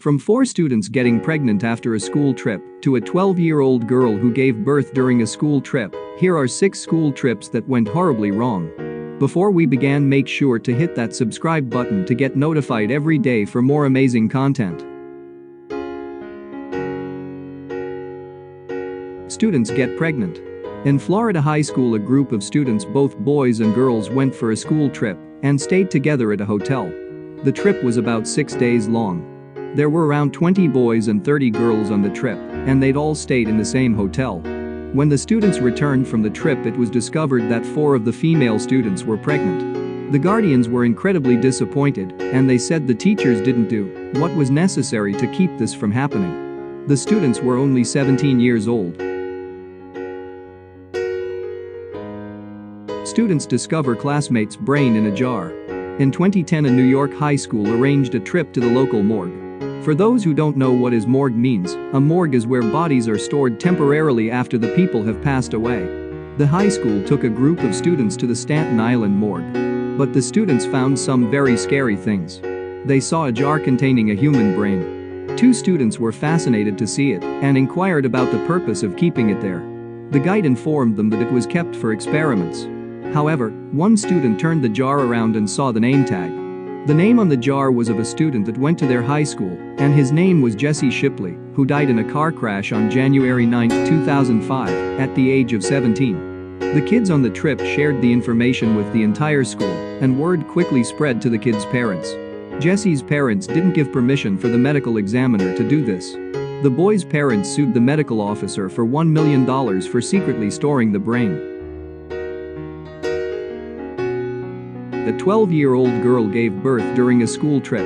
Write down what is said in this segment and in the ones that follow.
From 4 students getting pregnant after a school trip to a 12-year-old girl who gave birth during a school trip, here are 6 school trips that went horribly wrong. Before we begin, make sure to hit that subscribe button to get notified every day for more amazing content. Students get pregnant. In Florida high school, a group of students, both boys and girls, went for a school trip and stayed together at a hotel. The trip was about 6 days long. There were around 20 boys and 30 girls on the trip, and they'd all stayed in the same hotel. When the students returned from the trip, it was discovered that 4 of the female students were pregnant. The guardians were incredibly disappointed, and they said the teachers didn't do what was necessary to keep this from happening. The students were only 17 years old. Students discover classmate's brain in a jar. In 2010, a New York high school arranged a trip to the local morgue. For those who don't know what morgue means, a morgue is where bodies are stored temporarily after the people have passed away. The high school took a group of students to the Staten Island morgue. But the students found some very scary things. They saw a jar containing a human brain. 2 students were fascinated to see it and inquired about the purpose of keeping it there. The guide informed them that it was kept for experiments. However, one student turned the jar around and saw the name tag. The name on the jar was of a student that went to their high school, and his name was Jesse Shipley, who died in a car crash on January 9, 2005, at the age of 17. The kids on the trip shared the information with the entire school, and word quickly spread to the kids' parents. Jesse's parents didn't give permission for the medical examiner to do this. The boy's parents sued the medical officer for $1 million for secretly storing the brain. A 12-year-old girl gave birth during a school trip.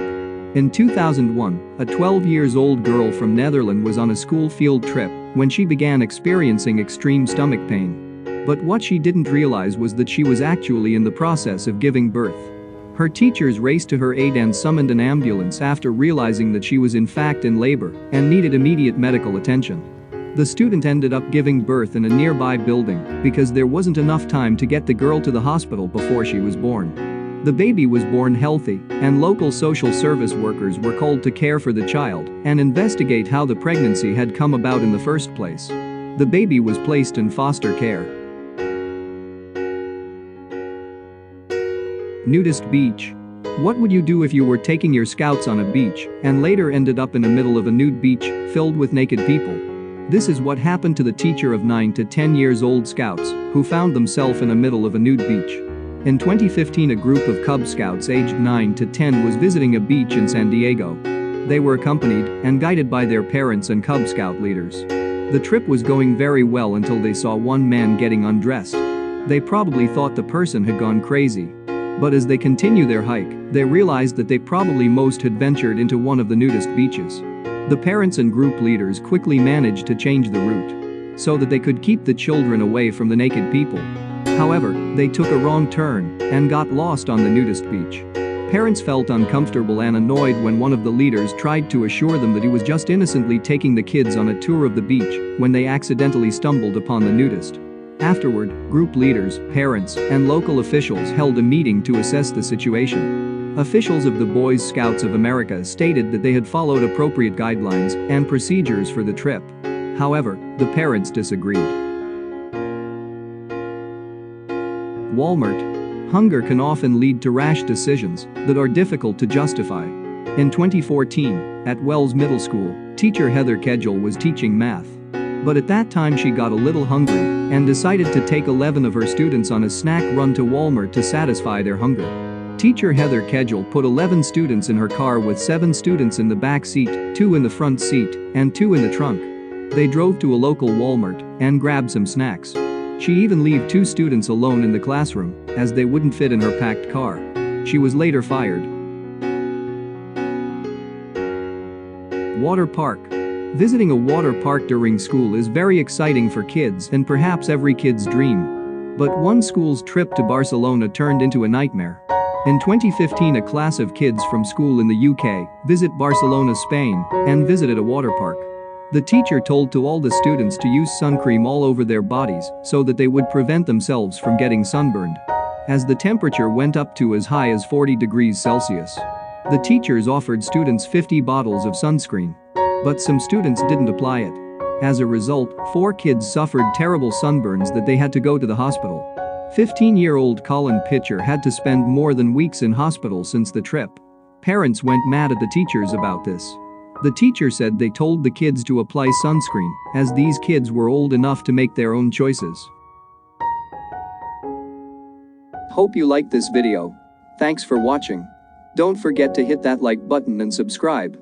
In 2001, a 12-year-old girl from Netherlands was on a school field trip when she began experiencing extreme stomach pain. But what she didn't realize was that she was actually in the process of giving birth. Her teachers raced to her aid and summoned an ambulance after realizing that she was in fact in labor and needed immediate medical attention. The student ended up giving birth in a nearby building because there wasn't enough time to get the girl to the hospital before she was born. The baby was born healthy, and local social service workers were called to care for the child and investigate how the pregnancy had come about in the first place. The baby was placed in foster care. Nudist Beach. What would you do if you were taking your scouts on a beach and later ended up in the middle of a nude beach filled with naked people? This is what happened to the teacher of 9 to 10 years old scouts who found themselves in the middle of a nude beach. In 2015, a group of Cub Scouts aged 9 to 10 was visiting a beach in San Diego. They were accompanied and guided by their parents and Cub Scout leaders. The trip was going very well until they saw one man getting undressed. They probably thought the person had gone crazy. But as they continued their hike, they realized that they probably most had ventured into one of the nudist beaches. The parents and group leaders quickly managed to change the route so that they could keep the children away from the naked people. However, they took a wrong turn and got lost on the nudist beach. Parents felt uncomfortable and annoyed when one of the leaders tried to assure them that he was just innocently taking the kids on a tour of the beach when they accidentally stumbled upon the nudist. Afterward, group leaders, parents, and local officials held a meeting to assess the situation. Officials of the Boy Scouts of America stated that they had followed appropriate guidelines and procedures for the trip. However, the parents disagreed. Walmart. Hunger can often lead to rash decisions that are difficult to justify. In 2014, at Wells Middle School, teacher Heather Kedgel was teaching math. But at that time she got a little hungry and decided to take 11 of her students on a snack run to Walmart to satisfy their hunger. Teacher Heather Kedgel put 11 students in her car with 7 students in the back seat, 2 in the front seat, and 2 in the trunk. They drove to a local Walmart and grabbed some snacks. She even left 2 students alone in the classroom as they wouldn't fit in her packed car. She was later fired. Water park. Visiting a water park during school is very exciting for kids and perhaps every kid's dream. But one school's trip to Barcelona turned into a nightmare. In 2015, a class of kids from school in the UK visit Barcelona, Spain, and visited a water park. The teacher told to all the students to use sun cream all over their bodies so that they would prevent themselves from getting sunburned. As the temperature went up to as high as 40 degrees Celsius. The teachers offered students 50 bottles of sunscreen. But some students didn't apply it. As a result, 4 kids suffered terrible sunburns that they had to go to the hospital. 15-year-old Colin Pitcher had to spend more than weeks in hospital since the trip. Parents went mad at the teachers about this. The teacher said they told the kids to apply sunscreen, as these kids were old enough to make their own choices. Hope you liked this video. Thanks for watching. Don't forget to hit that like button and subscribe.